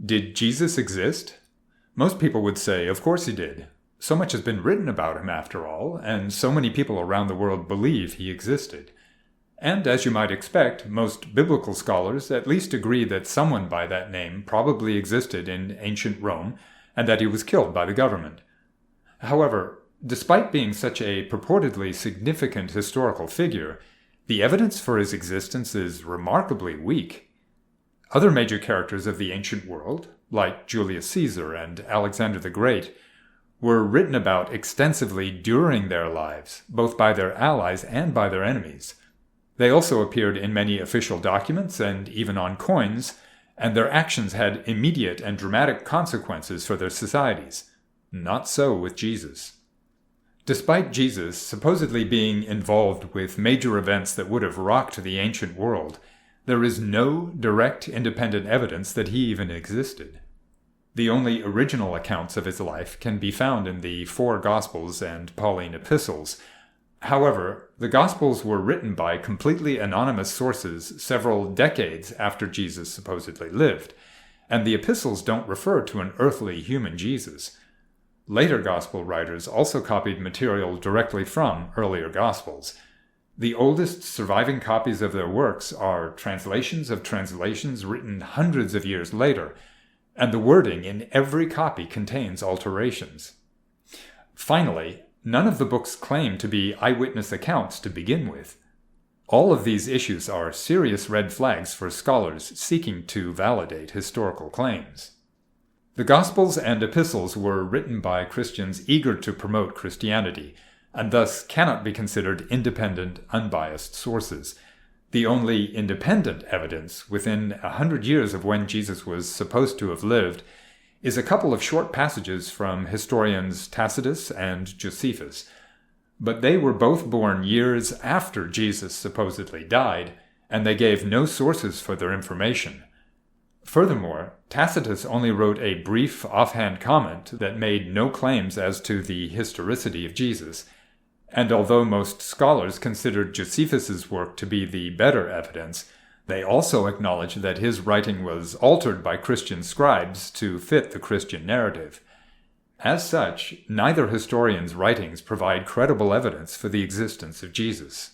Did Jesus exist? Most people would say, of course he did. So much has been written about him after all, and so many people around the world believe he existed. And as you might expect, most biblical scholars at least agree that someone by that name probably existed in ancient Rome, and that he was killed by the government. However, despite being such a purportedly significant historical figure, the evidence for his existence is remarkably weak. Other major characters of the ancient world, like Julius Caesar and Alexander the Great, were written about extensively during their lives, both by their allies and by their enemies. They also appeared in many official documents and even on coins, and their actions had immediate and dramatic consequences for their societies. Not so with Jesus. Despite Jesus supposedly being involved with major events that would have rocked the ancient world, there is no direct independent evidence that he even existed. The only original accounts of his life can be found in the 4 Gospels and Pauline epistles. However, the Gospels were written by completely anonymous sources several decades after Jesus supposedly lived, and the epistles don't refer to an earthly human Jesus. Later Gospel writers also copied material directly from earlier Gospels. The oldest surviving copies of their works are translations of translations written hundreds of years later, and the wording in every copy contains alterations. Finally, none of the books claim to be eyewitness accounts to begin with. All of these issues are serious red flags for scholars seeking to validate historical claims. The Gospels and epistles were written by Christians eager to promote Christianity, and thus cannot be considered independent, unbiased sources. The only independent evidence within 100 years of when Jesus was supposed to have lived is a couple of short passages from historians Tacitus and Josephus. But they were both born years after Jesus supposedly died, and they gave no sources for their information. Furthermore, Tacitus only wrote a brief offhand comment that made no claims as to the historicity of Jesus, and although most scholars considered Josephus's work to be the better evidence, they also acknowledge that his writing was altered by Christian scribes to fit the Christian narrative. As such, neither historian's writings provide credible evidence for the existence of Jesus.